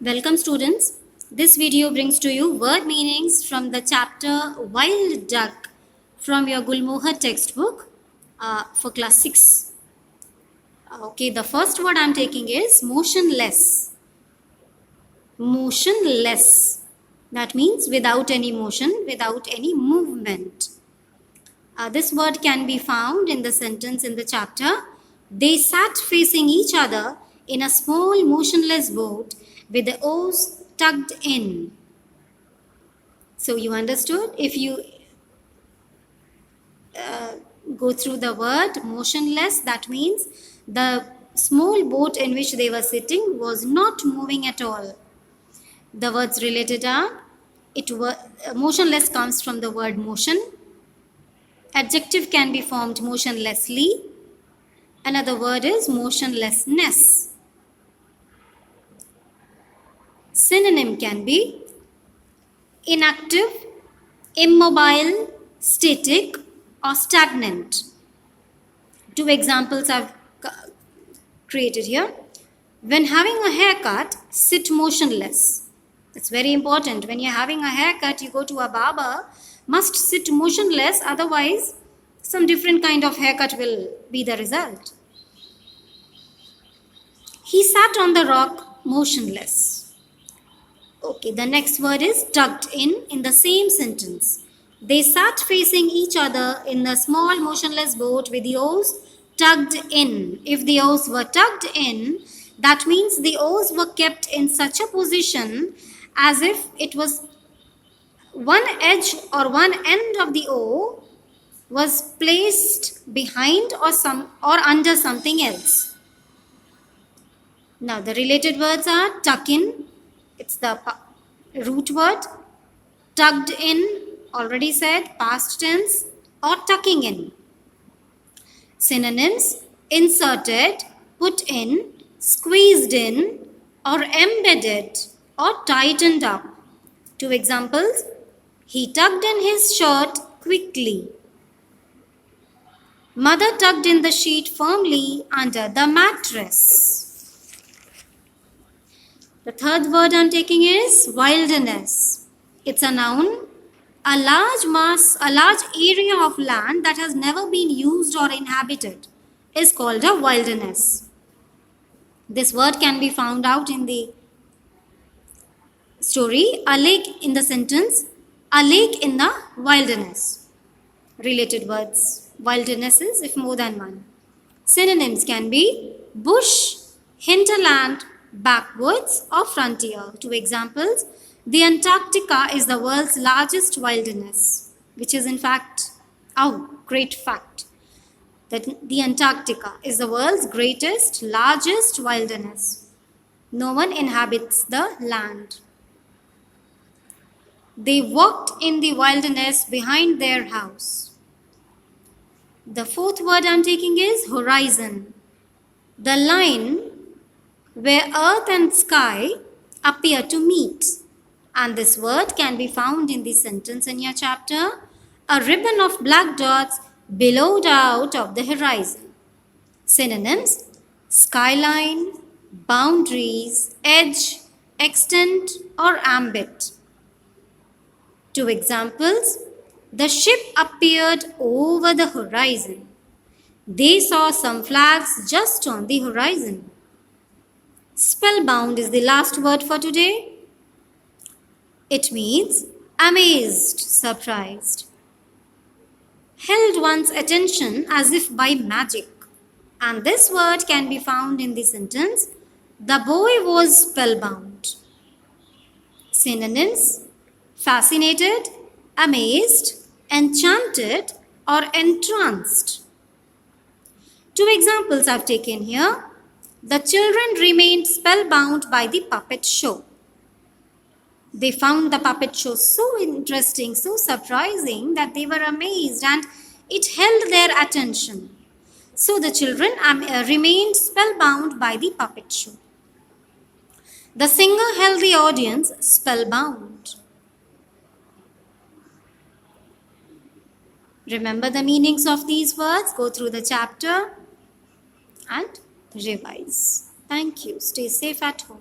Welcome students. This video brings to you word meanings from the chapter Wild Duck from your Gulmohar textbook for class 6. Okay, the first word I'm taking is motionless. Motionless. That means without any motion, without any movement. This word can be found in the sentence in the chapter. They sat facing each other in a small motionless boat with the oars tucked in. So you understood? If you go through the word motionless, that means the small boat in which they were sitting was not moving at all. The words related are motionless comes from the word motion. Adjective can be formed motionlessly. Another word is motionlessness. Synonym can be inactive, immobile, static, or stagnant. Two examples I've created here. When having a haircut, sit motionless. It's very important. When you're having a haircut, you go to a barber, must sit motionless, otherwise some different kind of haircut will be the result. He sat on the rock motionless. Okay, the next word is tucked in the same sentence. They sat facing each other in a small motionless boat with the oars tucked in. If the oars were tucked in, that means the oars were kept in such a position as if it was one edge or one end of the oar was placed behind or under something else. Now the related words are tuck in, it's the root word. Tucked in, already said, past tense, or tucking in. Synonyms: inserted, put in, squeezed in, or embedded, or tightened up. Two examples: he tucked in his shirt quickly. Mother tucked in the sheet firmly under the mattress. The third word I'm taking is wilderness. It's a noun. A large area of land that has never been used or inhabited is called a wilderness. This word can be found out in the story, a lake in the sentence, a lake in the wilderness. Related words, wildernesses if more than one. Synonyms can be bush, hinterland, backwoods, or frontier. Two examples: the Antarctica is the world's largest wilderness, which is in fact, great fact, that the Antarctica is the world's largest wilderness. No one inhabits the land. They walked in the wilderness behind their house. The fourth word I'm taking is horizon. The line where earth and sky appear to meet. And this word can be found in the sentence in your chapter. A ribbon of black dots billowed out of the horizon. Synonyms: skyline, boundaries, edge, extent, or ambit. Two examples: the ship appeared over the horizon. They saw some flags just on the horizon. Spellbound is the last word for today. It means amazed, surprised. Held one's attention as if by magic. And this word can be found in the sentence, the boy was spellbound. Synonyms: fascinated, amazed, enchanted, or entranced. Two examples I've taken here. The children remained spellbound by the puppet show. They found the puppet show so interesting, so surprising that they were amazed and it held their attention. So the children remained spellbound by the puppet show. The singer held the audience spellbound. Remember the meanings of these words, go through the chapter and revise. Thank you. Stay safe at home.